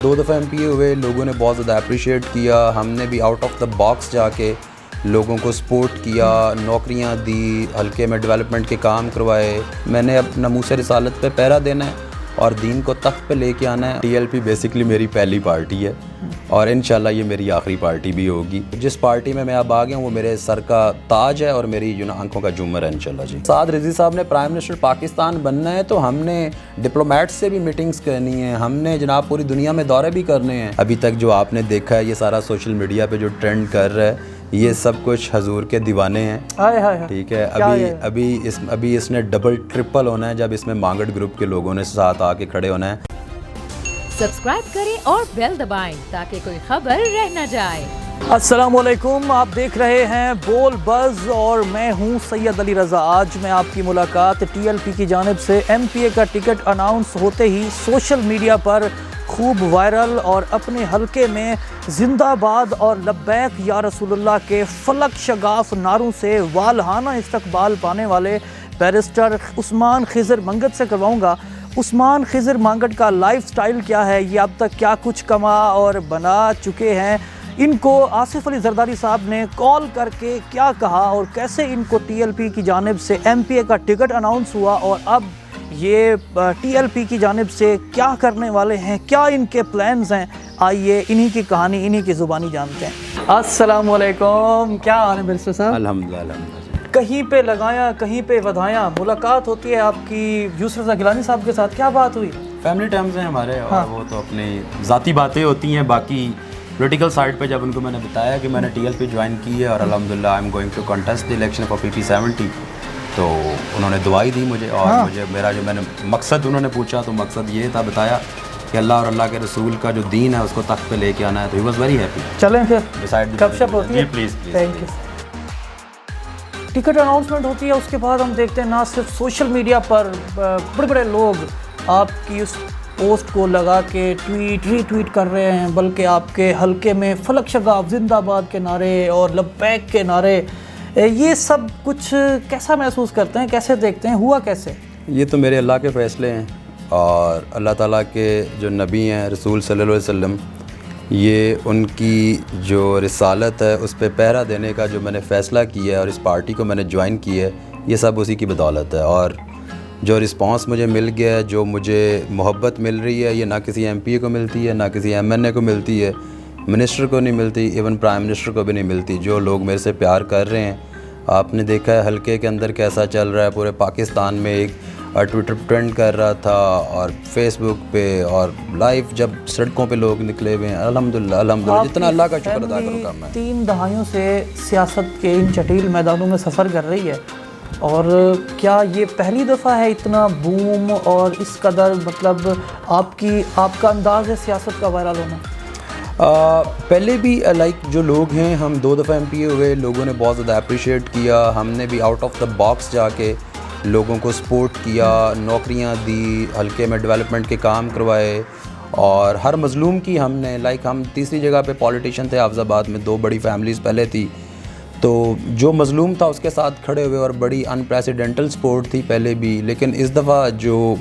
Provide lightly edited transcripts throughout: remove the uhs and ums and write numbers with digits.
2 دفعہ M P اے ہوئے, لوگوں نے بہت زیادہ اپریشیٹ کیا. ہم نے بھی آؤٹ آف دا باکس جا کے لوگوں کو سپورٹ کیا, نوکریاں دی, حلقے میں ڈیولپمنٹ کے کام کروائے. میں نے اب ناموس رسالت پہ پہرا دینا ہے اور دین کو تخت پہ لے کے آنا ہے. ٹی ایل پی بیسکلی میری پہلی پارٹی ہے اور انشاءاللہ یہ میری آخری پارٹی بھی ہوگی. جس پارٹی میں اب آ گیا ہوں وہ میرے سر کا تاج ہے اور میری آنکھوں کا جھومر ہے انشاءاللہ. جی سعد رضوی صاحب نے پرائم منسٹر پاکستان بننا ہے تو ہم نے ڈپلومیٹ سے بھی میٹنگز کرنی ہیں, ہم نے جناب پوری دنیا میں دورے بھی کرنے ہیں. ابھی تک جو آپ نے دیکھا ہے یہ سارا سوشل میڈیا پہ جو ٹرینڈ کر رہا ہے یہ سب کچھ حضور کے دیوانے ہیں. ٹھیک ہے, ابھی اس نے ڈبل ٹرپل ہونا ہے جب اس میں مانگڑ گروپ کے لوگوں نے ساتھ آ کے کھڑے ہونا ہے. سبسکرائب کریں اور بیل دبائیں تاکہ کوئی خبر رہ نہ جائے. السلام علیکم, آپ دیکھ رہے ہیں بول بز اور میں ہوں سید علی رضا. آج میں آپ کی ملاقات ٹی ایل پی کی جانب سے ایم پی اے کا ٹکٹ اناؤنس ہوتے ہی سوشل میڈیا پر خوب وائرل اور اپنے حلقے میں زندہ باد اور لبیک یا رسول اللہ کے فلک شگاف نعروں سے والہانہ استقبال پانے والے بیرسٹر عثمان خضر منگت سے کرواؤں گا. عثمان خضر منگت کا لائف سٹائل کیا ہے, یہ اب تک کیا کچھ کما اور بنا چکے ہیں, ان کو آصف علی زرداری صاحب نے کال کر کے کیا کہا اور کیسے ان کو ٹی ایل پی کی جانب سے ایم پی اے کا ٹکٹ اناؤنس ہوا اور اب یہ ٹی ایل پی کی جانب سے کیا کرنے والے ہیں, کیا ان کے پلانز ہیں, آئیے انہی کی کہانی انہی کی زبانی جانتے ہیں. السلام علیکم, کیا حال ہے بیرسٹر صاحب؟ الحمدللہ. کہیں پہ لگایا کہیں پہ ودھایا, ملاقات ہوتی ہے آپ کی یوسف رضا گیلانی صاحب کے ساتھ, کیا بات ہوئی؟ فیملی ٹرمز ہیں ہمارے اور وہ تو اپنی ذاتی باتیں ہوتی ہیں. باقی پولیٹیکل سائڈ پہ جب ان کو میں نے بتایا کہ میں نے ٹی ایل پی جوائن کی ہے اور الحمدللہ I am going to contest the election for PP70, تو انہوں نے دعائی دی مجھے اور مجھے میرا جو میں نے مقصد انہوں نے پوچھا تو مقصد یہ تھا, بتایا کہ اللہ اور اللہ کے رسول کا جو دین ہے اس کو تخت پہ لے کے آنا ہے. تو ہی واز ویری ہیپی. چلیں پھر گپ شپ ہوتی ہے. جی please. Thank you. Ticket announcement ہوتی ہے, اس کے بعد ہم دیکھتے ہیں نہ صرف سوشل میڈیا پر بڑے بڑے لوگ آپ کی اس پوسٹ کو لگا کے ری ٹویٹ کر رہے ہیں, بلکہ آپ کے حلقے میں فلک شگاف زندہ باد کے نعرے اور لبیک کے نعرے, یہ سب کچھ کیسا محسوس کرتے ہیں, کیسے دیکھتے ہیں, ہوا کیسے؟ یہ تو میرے اللہ کے فیصلے ہیں اور اللہ تعالیٰ کے جو نبی ہیں رسول صلی اللہ علیہ وسلم, یہ ان کی جو رسالت ہے اس پہ پہرا دینے کا جو میں نے فیصلہ کیا ہے اور اس پارٹی کو میں نے جوائن کی ہے, یہ سب اسی کی بدولت ہے. اور جو رسپانس مجھے مل گیا ہے, جو مجھے محبت مل رہی ہے, یہ نہ کسی ایم پی اے کو ملتی ہے, نہ کسی ایم این اے کو ملتی ہے, منسٹر کو نہیں ملتی, ایون پرائم منسٹر کو بھی نہیں ملتی. جو لوگ میرے سے پیار کر رہے ہیں, آپ نے دیکھا ہے حلقے کے اندر کیسا چل رہا ہے, پورے پاکستان میں ایک ٹویٹر ٹرینڈ کر رہا تھا اور فیس بک پہ اور لائیو جب سڑکوں پہ لوگ نکلے ہوئے ہیں. الحمدللہ جتنا اللہ کا شکر ادا کروں گا میں. 3 دہائیوں سے سیاست کے ان جٹیل میدانوں میں سفر کر رہی ہے, اور کیا یہ پہلی دفعہ ہے اتنا بوم اور اس قدر مطلب آپ کا انداز ہے سیاست کا وائرل ہونا؟ پہلے بھی لائک جو لوگ ہیں, ہم 2 دفعہ ایم پی اے ہوئے, لوگوں نے بہت زیادہ اپریشیٹ کیا. ہم نے بھی آؤٹ آف دا باکس جا کے لوگوں کو سپورٹ کیا, نوکریاں دی, حلقے میں ڈیولپمنٹ کے کام کروائے اور ہر مظلوم کی ہم نے ہم تیسری جگہ پہ پولیٹیشین تھے حافظ آباد میں, 2 بڑی فیملیز پہلے تھی, تو جو مظلوم تھا اس کے ساتھ کھڑے ہوئے اور بڑی انپریسیڈنٹل سپورٹ تھی پہلے بھی. لیکن اس دفعہ جو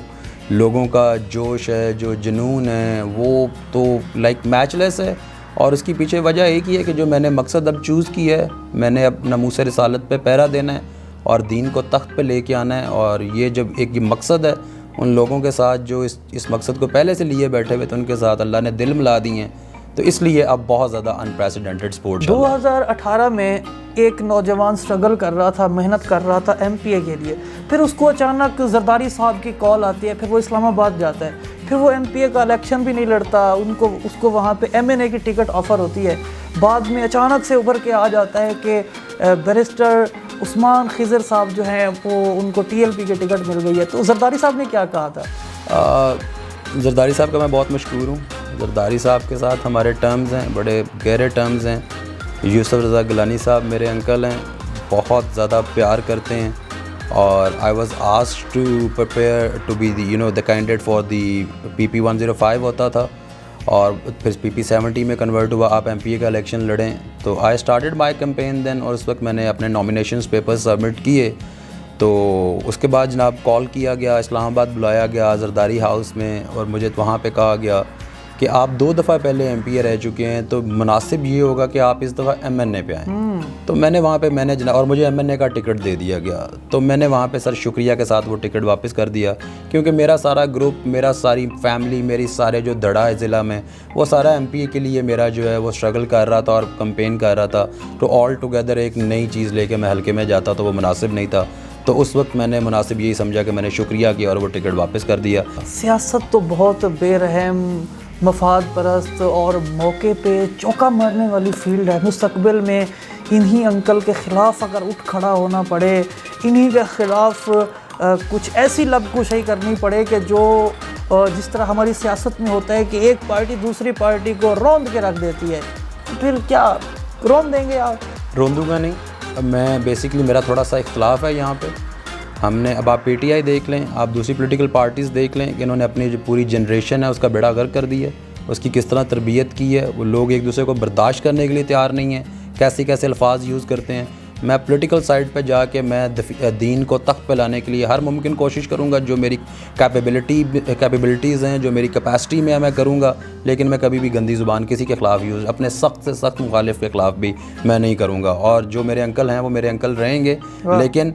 لوگوں کا جوش ہے, جو جنون ہے, وہ تو میچ لیس ہے. اور اس کی پیچھے وجہ ایک ہی ہے کہ جو میں نے مقصد اب چوز کیا ہے, میں نے اب ناموس رسالت پہ پہرا دینا ہے اور دین کو تخت پہ لے کے آنا ہے. اور یہ جب ایک یہ مقصد ہے, ان لوگوں کے ساتھ جو اس مقصد کو پہلے سے لیے بیٹھے ہوئے تھے, ان کے ساتھ اللہ نے دل ملا دی ہیں, تو اس لیے اب بہت زیادہ انپریسیڈنٹڈ سپورٹ. 2018 میں ایک نوجوان سٹرگل کر رہا تھا, محنت کر رہا تھا ایم پی اے کے لیے, پھر اس کو اچانک زرداری صاحب کی کال آتی ہے, پھر وہ اسلام آباد جاتا ہے, پھر وہ ایم پی اے کا الیکشن بھی نہیں لڑتا, اس کو وہاں پہ ایم این اے کی ٹکٹ آفر ہوتی ہے. بعد میں اچانک سے ابھر کے آ جاتا ہے کہ بیرسٹر عثمان خضر صاحب جو ہیں وہ ان کو ٹی ایل پی کی ٹکٹ مل گئی ہے. تو زرداری صاحب نے کیا کہا تھا؟ زرداری صاحب کا میں بہت مشکور ہوں. زرداری صاحب کے ساتھ ہمارے ٹرمز ہیں, بڑے گہرے ٹرمز ہیں. یوسف رضا گیلانی صاحب میرے انکل ہیں, بہت زیادہ پیار کرتے ہیں, اور I was asked to prepare to be the the candidate for the PP105 ہوتا تھا, اور پھر PP70 میں کنورٹ ہوا, آپ ایم پی اے کا الیکشن لڑیں. تو آئی اسٹارٹیڈ مائی کمپین دین, اور اس وقت میں نے اپنے نامینیشنز پیپر سبمٹ کیے. تو اس کے بعد جناب کال کیا گیا, اسلام آباد بلایا گیا زرداری ہاؤس میں, اور مجھے وہاں پہ کہا گیا کہ آپ 2 دفعہ پہلے ایم پی اے رہ چکے ہیں تو مناسب یہ ہوگا کہ آپ اس دفعہ ایم این اے پہ آئیں. تو میں نے وہاں پہ جناب اور مجھے ایم این اے کا ٹکٹ دے دیا گیا, تو میں نے وہاں پہ سر شکریہ کے ساتھ وہ ٹکٹ واپس کر دیا, کیونکہ میرا سارا گروپ, میرا ساری فیملی, میری سارے جو دڑا ہے ضلع میں, وہ سارا ایم پی اے کے لیے میرا جو ہے وہ اسٹرگل کر رہا تھا اور کمپین کر رہا تھا. تو آل ٹوگیدر ایک نئی چیز لے کے میں حلقے میں جاتا تو وہ مناسب نہیں تھا. تو اس وقت میں نے مناسب یہی سمجھا کہ میں نے شکریہ کیا اور وہ ٹکٹ واپس کر دیا. سیاست تو بہت بے رحم, مفاد پرست اور موقع پہ چوکا مارنے والی فیلڈ ہے. مستقبل میں انہی انکل کے خلاف اگر اٹھ کھڑا ہونا پڑے, انہی کے خلاف کچھ ایسی لب کشائی کرنی پڑے کہ جو جس طرح ہماری سیاست میں ہوتا ہے کہ ایک پارٹی دوسری پارٹی کو روند کے رکھ دیتی ہے, پھر کیا روند دیں گے آپ؟ روندوں گا نہیں. میں بیسکلی میرا تھوڑا سا اختلاف ہے یہاں پہ. ہم نے اب آپ پی ٹی آئی دیکھ لیں, آپ دوسری پولیٹیکل پارٹیز دیکھ لیں کہ انہوں نے اپنی جو پوری جنریشن ہے اس کا بیڑا غرق کر دیا ہے, اس کی کس طرح تربیت کی ہے. وہ لوگ ایک دوسرے کو برداشت کرنے کے لیے تیار نہیں ہیں, کیسے کیسے الفاظ یوز کرتے ہیں. میں پولیٹیکل سائڈ پہ جا کے میں دین کو تخت پہ لانے کے لیے ہر ممکن کوشش کروں گا. جو میری کیپیبلٹیز ہیں, جو میری کیپیسٹی میں ہے, میں کروں گا. لیکن میں کبھی بھی گندی زبان کسی کے خلاف یوز, اپنے سخت سے سخت مخالف کے خلاف بھی میں نہیں کروں گا. اور جو میرے انکل ہیں وہ میرے انکل رہیں گے, لیکن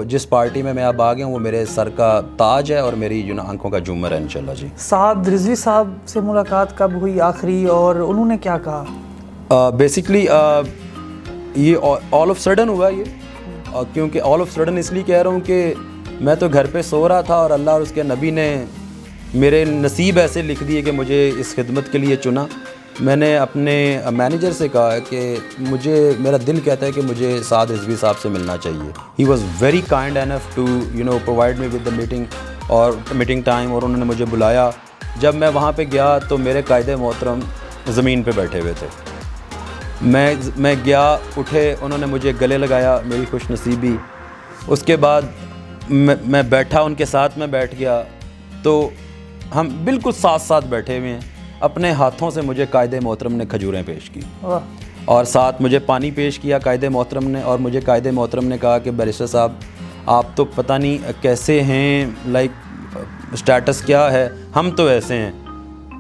جس پارٹی میں آ گیا ہوں وہ میرے سر کا تاج ہے اور میری آنکھوں کا جھومر ہے انشاءاللہ. جی, سعد رضوی صاحب سے ملاقات کب ہوئی آخری, اور انہوں نے کیا کہا؟ بیسکلی یہ آل آف سڈن ہوا یہ, کیونکہ آل آف سڈن اس لیے کہہ رہا ہوں کہ میں تو گھر پہ سو رہا تھا اور اللہ اور اس کے نبی نے میرے نصیب ایسے لکھ دیے کہ مجھے اس خدمت کے لیے چنا. میں نے اپنے مینیجر سے کہا کہ میرا دل کہتا ہے کہ مجھے سعد رضوی صاحب سے ملنا چاہیے. He was very kind enough to provide me with the meeting اور میٹنگ ٹائم, اور انہوں نے مجھے بلایا. جب میں وہاں پہ گیا تو میرے قائد محترم زمین پہ بیٹھے ہوئے تھے. میں گیا, اٹھے, انہوں نے مجھے گلے لگایا, میری خوش نصیبی. اس کے بعد میں بیٹھا, ان کے ساتھ میں بیٹھ گیا, تو ہم بالکل ساتھ ساتھ بیٹھے ہوئے ہیں. اپنے ہاتھوں سے مجھے قائد محترم نے کھجوریں پیش کی اور ساتھ مجھے پانی پیش کیا قائد محترم نے. اور مجھے قائد محترم نے کہا کہ بیرسٹر صاحب آپ تو پتہ نہیں کیسے ہیں, لائک اسٹیٹس کیا ہے, ہم تو ایسے ہیں.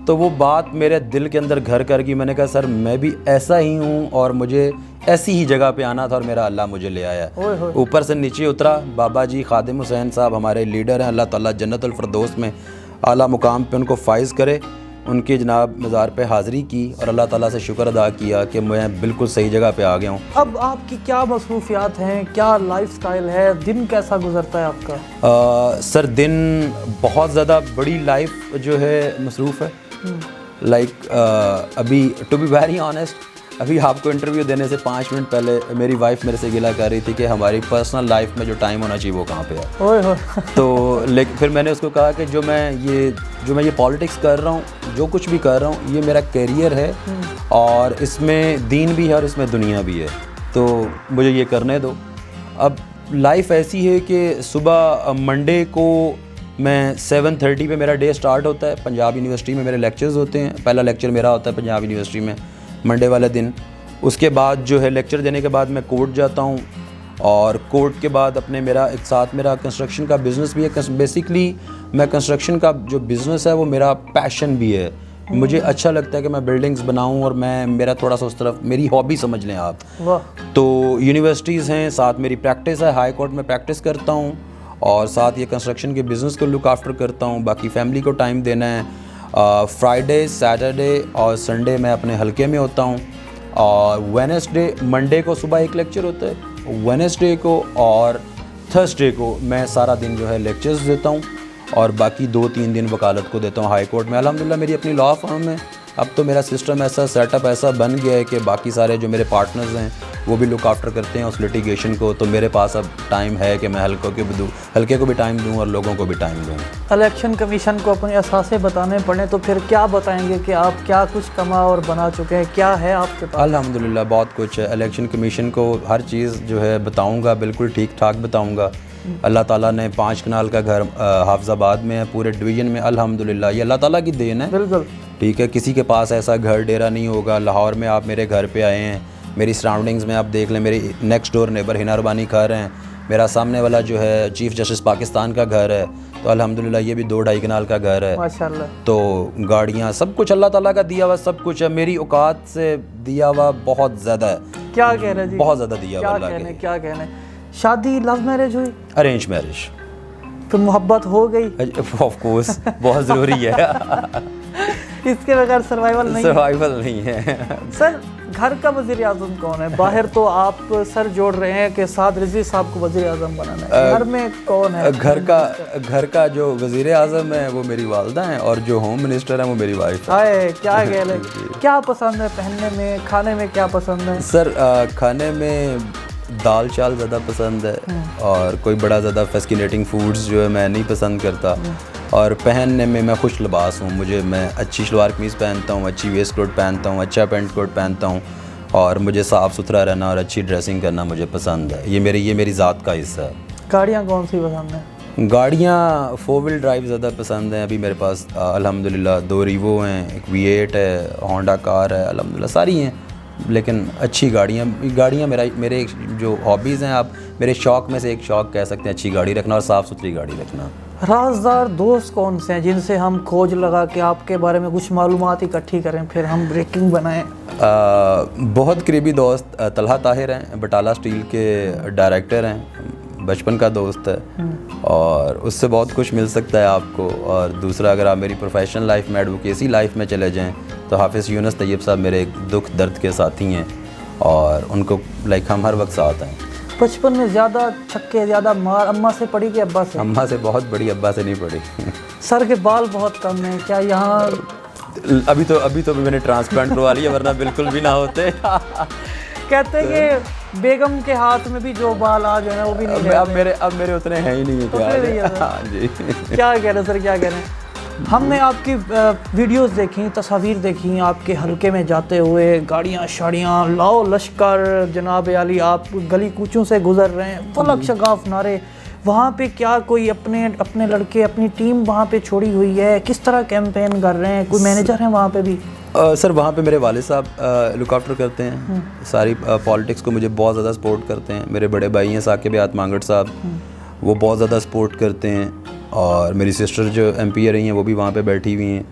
تو وہ بات میرے دل کے اندر گھر کر گئی. میں نے کہا سر میں بھی ایسا ہی ہوں اور مجھے ایسی ہی جگہ پہ آنا تھا اور میرا اللہ مجھے لے آیا. اوپر سے نیچے اترا. بابا جی خادم حسین صاحب ہمارے لیڈر ہیں, اللہ تعالیٰ جنت الفردوس میں اعلیٰ مقام پہ ان کو فائز کرے. ان کی جناب مزار پہ حاضری کی اور اللہ تعالیٰ سے شکر ادا کیا کہ میں بالکل صحیح جگہ پہ آ گیا ہوں. اب آپ کی کیا مصروفیات ہیں, کیا لائف سٹائل ہے, دن کیسا گزرتا ہے آپ کا؟ سر دن بہت زیادہ بڑی لائف جو ہے مصروف ہے. لائک ابھی ٹو بی ویری آنیسٹ, ابھی آپ کو انٹرویو دینے سے 5 منٹ پہلے میری وائف میرے سے گلا کر رہی تھی کہ ہماری پرسنل لائف میں جو ٹائم ہونا چاہیے وہ کہاں پہ ہے. تو لیکن پھر میں نے اس کو کہا کہ جو میں یہ پالیٹکس کر رہا ہوں, جو کچھ بھی کر رہا ہوں, یہ میرا کیریئر ہے اور اس میں دین بھی ہے اور اس میں دنیا بھی ہے, تو مجھے یہ کرنے دو. اب لائف ایسی ہے کہ صبح منڈے کو میں 7:30 پہ میرا ڈے سٹارٹ ہوتا ہے. پنجاب یونیورسٹی میں میرے لیکچرز ہوتے ہیں. پہلا لیکچر میرا ہوتا ہے پنجاب یونیورسٹی میں منڈے والے دن. اس کے بعد جو ہے لیکچر دینے کے بعد میں کورٹ جاتا ہوں, اور کورٹ کے بعد اپنے میرا کنسٹرکشن کا بزنس بھی ہے. بیسکلی میں کنسٹرکشن کا جو بزنس ہے وہ میرا پیشن بھی ہے. مجھے اچھا لگتا ہے کہ میں بلڈنگز بناؤں, اور میرا تھوڑا سا اس طرف میری ہابی سمجھ لیں آپ. تو یونیورسٹیز ہیں, ساتھ میری پریکٹس ہے, ہائی کورٹ میں پریکٹس کرتا ہوں, اور ساتھ یہ کنسٹرکشن کے بزنس کو لک آفٹر کرتا ہوں. باقی فیملی کو ٹائم دینا ہے. فرائیڈے, سیٹرڈے اور سنڈے میں اپنے حلقے میں ہوتا ہوں, اور وینسڈے, منڈے کو صبح ایک لیکچر ہوتا ہے, وینسڈے کو اور تھرسڈے کو میں سارا دن جو ہے لیکچرز دیتا ہوں, اور باقی 2-3 دن وکالت کو دیتا ہوں ہائی کورٹ میں. الحمدللہ میری اپنی لاء فرم ہے. اب تو میرا سسٹم ایسا سیٹ اپ ایسا بن گیا ہے کہ باقی سارے جو میرے پارٹنرز ہیں وہ بھی لک آفٹر کرتے ہیں اس لیٹیگیشن کو. تو میرے پاس اب ٹائم ہے کہ میں حلقے کو بھی ٹائم دوں اور لوگوں کو بھی ٹائم دوں. الیکشن کمیشن کو اپنے اثاثے بتانے پڑیں تو پھر کیا بتائیں گے کہ آپ کیا کچھ کما اور بنا چکے ہیں, کیا ہے آپ کے پاس؟ الحمدللہ بہت کچھ ہے. الیکشن کمیشن کو ہر چیز جو ہے بتاؤں گا, بالکل ٹھیک ٹھاک بتاؤں گا. اللہ تعالیٰ نے 5 کنال کا گھر حافظ آباد میں ہے, پورے ڈویژن میں. الحمدللہ یہ اللہ تعالیٰ کی دین ہے. بالکل ٹھیک ہے, کسی کے پاس ایسا گھر ڈیرا نہیں ہوگا. لاہور میں آپ میرے گھر پہ آئے ہیں, میری سراؤنڈنگز میں آپ دیکھ لیں, میری نیکسٹ ڈور نیبر ہنا ربانی گھر ہیں, میرا سامنے والا جو ہے چیف جسٹس پاکستان کا گھر ہے. تو الحمدللہ یہ بھی 2-2.5 کنال کا گھر ہے. ماشاءاللہ. تو گاڑیاں سب کچھ اللہ تعالیٰ کا دیا ہوا سب کچھ ہے. میری اوقات سے دیا ہوا بہت زیادہ ہے. کیا کہہ رہے جی؟ بہت زیادہ دیا ہوا اللہ کے. کیا کہنے. شادی لو میرج ہوئی؟ Arrange marriage. پھر محبت ہو گئی؟ آف کورس بہت ضروری ہے. اس کے بغیر سروائیول نہیں ہے. سر گھر کا وزیر اعظم کون ہے؟ باہر تو آپ سر جوڑ رہے ہیں کہ سعد رضوی صاحب کو وزیر اعظم بنانا ہے. گھر میں کون ہے؟ گھر کا جو وزیر اعظم ہے وہ میری والدہ ہیں اور جو ہوم منسٹر ہیں وہ میری وائف ہے. ہائے کیا کہہ رہے. کیا پسند ہے پہننے میں؟ کھانے میں کیا پسند ہے؟ سر کھانے میں دال چال زیادہ پسند ہے اور کوئی بڑا زیادہ فیسکینیٹنگ فوڈز جو ہے میں نہیں پسند کرتا. اور پہننے میں خوش لباس ہوں. میں اچھی شلوار قمیض پہنتا ہوں, اچھی ویسٹ کوٹ پہنتا ہوں, اچھا پینٹ کوٹ پہنتا ہوں اور مجھے صاف ستھرا رہنا اور اچھی ڈریسنگ کرنا مجھے پسند ہے. یہ میری ذات کا حصہ ہے. گاڑیاں کون سی پسند ہیں؟ گاڑیاں 4 ویل ڈرائیو زیادہ پسند ہیں. ابھی میرے پاس الحمدللہ 2 ریوو ہیں, ایک V8 ہے, ہونڈا کار ہے, الحمدللہ ساری ہیں. لیکن اچھی گاڑیاں میرے جو ہابیز ہیں, آپ میرے شوق میں سے ایک شوق کہہ سکتے ہیں اچھی گاڑی رکھنا اور صاف ستھری گاڑی رکھنا. رازدار دوست کون سے ہیں جن سے ہم کھوج لگا کے آپ کے بارے میں کچھ معلومات اکٹھی کریں پھر ہم بریکنگ بنائیں؟ بہت قریبی دوست طلحہ طاہر ہیں, بٹالہ اسٹیل کے ڈائریکٹر ہیں, بچپن کا دوست ہے اور اس سے بہت کچھ مل سکتا ہے آپ کو. اور دوسرا اگر آپ میری پروفیشنل لائف میں ایڈوکیسی لائف میں چلے جائیں تو حافظ یونس طیب صاحب میرے ایک دکھ درد کے ساتھی ہیں اور ان کو ہم ہر وقت ساتھ ہیں. بچپن میں زیادہ چھکے زیادہ مار اماں سے پڑی کہ ابا سے؟ اماں سے بہت بڑی, ابا سے نہیں پڑی. سر کے بال بہت کم ہیں, کیا یہاں ابھی تو میں نے ٹرانسپلانٹ کروا لیا ورنہ بالکل بھی نہ ہوتے. کہتے ہیں کہ بیگم کے ہاتھ میں بھی جو بال آ جو ہے وہ بھی نہیں. اب میرے اتنے ہیں ہی نہیں ہے. جی کیا کہہ رہے سر, کیا کہہ رہے ہیں. ہم نے آپ کی ویڈیوز دیکھیں, تصاویر دیکھیں آپ کے حلقے میں جاتے ہوئے, گاڑیاں شاڑیاں لاؤ لشکر جناب عالی, آپ گلی کوچوں سے گزر رہے ہیں, فلک شگاف نعرے. وہاں پہ کیا کوئی اپنے لڑکے اپنی ٹیم وہاں پہ چھوڑی ہوئی ہے؟ کس طرح کیمپین کر رہے ہیں؟ کوئی مینیجر ہیں وہاں پہ بھی؟ سر وہاں پہ میرے والد صاحب لک آفٹر کرتے ہیں, ساری پالیٹکس کو مجھے بہت زیادہ سپورٹ کرتے ہیں. میرے بڑے بھائی ہیں ثاقب حیات مانگڑ صاحب, وہ بہت زیادہ سپورٹ کرتے ہیں. اور میری سسٹر جو MP رہی ہیں وہ بھی وہاں پہ بیٹھی ہوئی ہیں.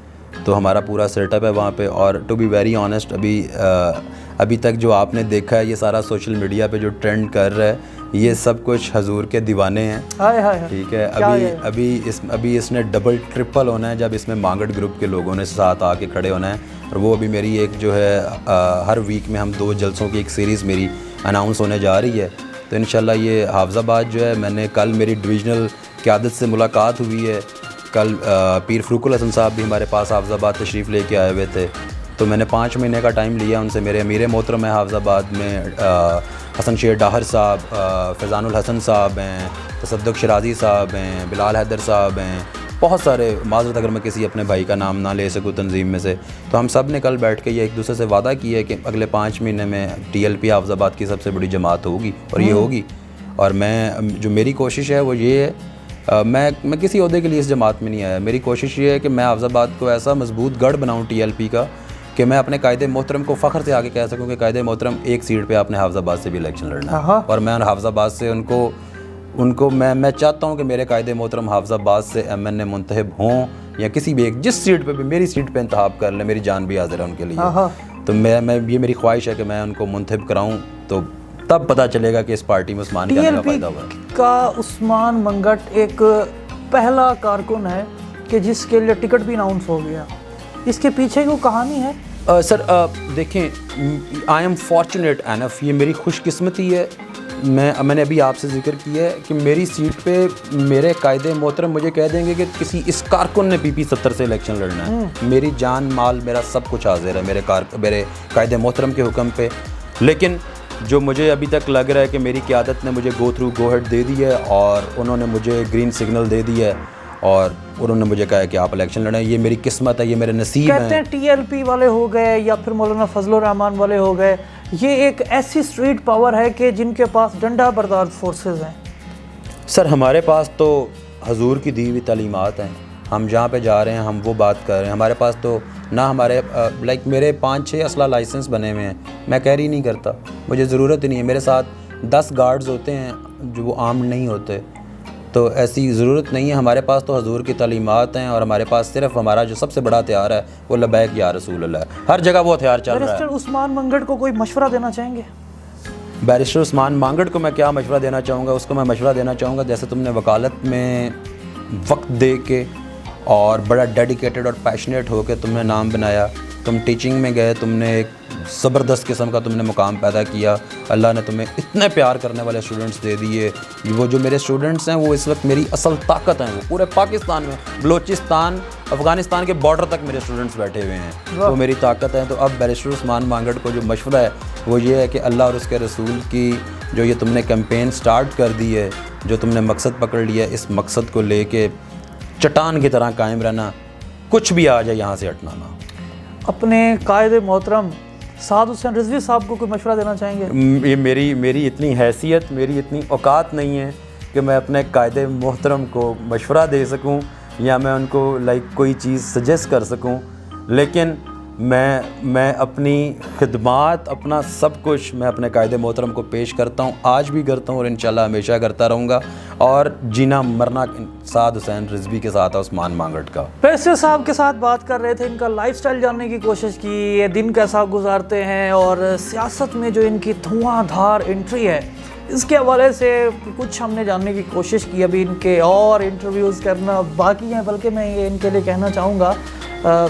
تو ہمارا پورا سیٹ اپ ہے وہاں پہ. اور ٹو بی ویری آنیسٹ ابھی تک جو آپ نے دیکھا ہے یہ سارا سوشل میڈیا پہ جو ٹرینڈ کر رہا ہے یہ سب کچھ حضور کے دیوانے ہیں. ٹھیک ہے, ابھی اس نے ڈبل ٹرپل ہونا ہے جب اس میں مانگڑ گروپ کے لوگوں نے ساتھ آ کے کھڑے ہونا ہے. اور وہ ابھی میری ایک جو ہے ہر ویک میں ہم 2 جلسوں کی ایک سیریز میری اناؤنس ہونے جا رہی ہے. تو انشاءاللہ یہ حافظ آباد جو ہے, میں نے کل میری ڈویژنل قیادت سے ملاقات ہوئی ہے. کل پیر فروق الحسن صاحب بھی ہمارے پاس حافظ آباد تشریف لے کے آئے ہوئے تھے. تو میں نے 5 مہینے کا ٹائم لیا ان سے. میرے امیر محترم ہیں حافظ آباد میں, حسن شیر ڈاہر صاحب, فیضان الحسن صاحب ہیں, تصدق شرازی صاحب ہیں, بلال حیدر صاحب ہیں, بہت سارے. معذرت اگر میں کسی اپنے بھائی کا نام نہ لے سکوں تنظیم میں سے. تو ہم سب نے کل بیٹھ کے یہ ایک دوسرے سے وعدہ کیا ہے کہ اگلے 5 مہینے میں TLP حافظ آباد کی سب سے بڑی جماعت ہوگی اور یہ ہوگی. اور جو میری کوشش ہے وہ یہ ہے, میں کسی عہدے کے لیے اس جماعت میں نہیں آیا. میری کوشش یہ ہے کہ میں حافظ آباد کو ایسا مضبوط گڑھ بناؤں TLP کا کہ میں اپنے قائد محترم کو فخر سے آگے کہہ سکوں کہ قائد محترم ایک سیٹ پہ آپ نے حافظ آباد سے بھی الیکشن لڑنا ہے. اور میں حافظ آباد سے ان کو میں چاہتا ہوں کہ میرے قائد محترم حافظ آباد سے MNA منتخب ہوں یا کسی بھی ایک جس سیٹ پہ بھی میری سیٹ پہ انتخاب کر لیں. میری جان بھی حاضر ہے ان کے لیے. تو یہ میری خواہش ہے کہ میں ان کو منتخب کراؤں. تو تب پتہ چلے گا کہ اس پارٹی میں عثمان کا فائدہ ہوا ہے. کا عثمان منگٹ ایک پہلا کارکن ہے کہ جس کے لیے ٹکٹ بھی اناؤنس ہو گیا. اس کے پیچھے کی کہانی ہے؟ سر دیکھیں, آئی ایم فارچونیٹ اینف, یہ میری خوش قسمتی ہے. میں نے ابھی آپ سے ذکر کیا ہے کہ میری سیٹ پہ میرے قائد محترم مجھے کہہ دیں گے کہ کسی اس کارکن نے PP 70 سے الیکشن لڑنا ہے. میری جان مال میرا سب کچھ حاضر ہے میرے قائد محترم کے حکم پہ. لیکن جو مجھے ابھی تک لگ رہا ہے کہ میری قیادت نے مجھے گو ہیڈ دے دی ہے اور انہوں نے مجھے گرین سگنل دے دی ہے اور انہوں نے مجھے کہا ہے کہ آپ الیکشن لڑیں. یہ میری قسمت ہے, یہ میرے نصیب ہیں. کہتے ہیں TLP والے ہو گئے یا پھر مولانا فضل الرحمان والے ہو گئے, یہ ایک ایسی اسٹریٹ پاور ہے کہ جن کے پاس ڈنڈا بردار فورسز ہیں. سر ہمارے پاس تو حضور کی دی ہوئی تعلیمات ہیں. ہم جہاں پہ جا رہے ہیں ہم وہ بات کر رہے ہیں. ہمارے پاس تو نہ ہمارے میرے 5-6 اسلحہ لائسنس بنے ہوئے ہیں. میں کیری نہیں کرتا, مجھے ضرورت ہی نہیں ہے. میرے ساتھ 10 گارڈز ہوتے ہیں جو وہ عام نہیں ہوتے. تو ایسی ضرورت نہیں ہے. ہمارے پاس تو حضور کی تعلیمات ہیں اور ہمارے پاس صرف ہمارا جو سب سے بڑا ہتھیار ہے وہ لبیک یا رسول اللہ ہے. ہر جگہ وہ ہتھیار چل رہا ہے. بیرسٹر عثمان منگڑ کو کوئی مشورہ دینا چاہیں گے؟ بیرسٹر عثمان مانگڑ کو میں کیا مشورہ دینا چاہوں گا؟ اس کو میں مشورہ دینا چاہوں گا جیسے تم نے وکالت میں وقت دے کے اور بڑا ڈیڈیکیٹڈ اور پیشنیٹ ہو کے تم نے نام بنایا, تم ٹیچنگ میں گئے, تم نے ایک زبردست قسم کا تم نے مقام پیدا کیا, اللہ نے تمہیں اتنے پیار کرنے والے اسٹوڈنٹس دے دیے. وہ جو میرے اسٹوڈنٹس ہیں وہ اس وقت میری اصل طاقت ہیں. وہ پورے پاکستان میں, بلوچستان, افغانستان کے بارڈر تک میرے اسٹوڈنٹس بیٹھے ہوئے ہیں, وہ میری طاقت ہیں. تو اب بیرسٹر عثمان مانگڑ کو جو مشورہ ہے وہ یہ ہے کہ اللہ اور اس کے رسول کی جو یہ تم نے کیمپین سٹارٹ کر دی ہے, جو تم نے مقصد پکڑ لیا ہے, اس مقصد کو لے کے چٹان کی طرح قائم رہنا, کچھ بھی آ جائے یہاں سے ہٹنا نا. اپنے قائد محترم سعد حسین رضوی صاحب کو کوئی مشورہ دینا چاہیں گے؟ یہ میری اتنی حیثیت, میری اتنی اوقات نہیں ہے کہ میں اپنے قائد محترم کو مشورہ دے سکوں یا میں ان کو کوئی چیز سجیسٹ کر سکوں, لیکن میں اپنی خدمات, اپنا سب کچھ میں اپنے قائد محترم کو پیش کرتا ہوں, آج بھی کرتا ہوں اور انشاءاللہ ہمیشہ کرتا رہوں گا. اور جینا مرنا سعد حسین رضوی کے ساتھ عثمان مانگڑ کا. بیرسٹر صاحب کے ساتھ بات کر رہے تھے, ان کا لائف سٹائل جاننے کی کوشش کی, یہ دن کیسا گزارتے ہیں اور سیاست میں جو ان کی دھواں دھار انٹری ہے اس کے حوالے سے کچھ ہم نے جاننے کی کوشش کی. ابھی ان کے اور انٹرویوز کرنا باقی ہیں, بلکہ میں یہ ان کے لیے کہنا چاہوں گا,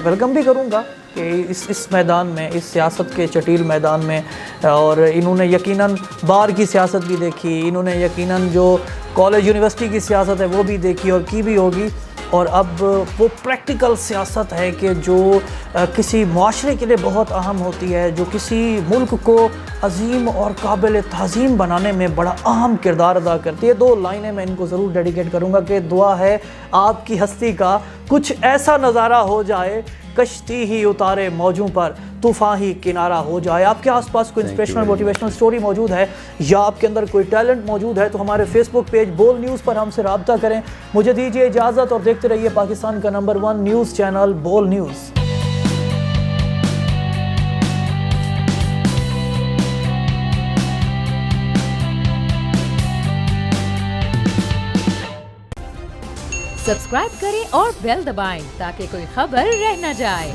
ویلکم بھی کروں گا کہ اس میدان میں, اس سیاست کے چٹیل میدان میں, اور انہوں نے یقیناً بار کی سیاست بھی دیکھی, انہوں نے یقیناً جو کالج یونیورسٹی کی سیاست ہے وہ بھی دیکھی اور کی بھی ہوگی, اور اب وہ پریکٹیکل سیاست ہے کہ جو کسی معاشرے کے لیے بہت اہم ہوتی ہے, جو کسی ملک کو عظیم اور قابل تعظیم بنانے میں بڑا اہم کردار ادا کرتی ہے. 2 لائنیں میں ان کو ضرور ڈیڈیکیٹ کروں گا کہ دعا ہے آپ کی ہستی کا کچھ ایسا نظارہ ہو جائے, کشتی ہی اتارے موجوں پر, طوفان ہی کنارہ ہو جائے. آپ کے آس پاس کوئی انسپریشنل موٹیویشنل سٹوری موجود ہے یا آپ کے اندر کوئی ٹیلنٹ موجود ہے تو ہمارے فیس بک پیج بول نیوز پر ہم سے رابطہ کریں. مجھے دیجیے اجازت اور دیکھتے رہیے پاکستان کا نمبر 1 نیوز چینل بول نیوز. سبسکرائب کریں اور بیل دبائیں تاکہ کوئی خبر رہ نہ جائے.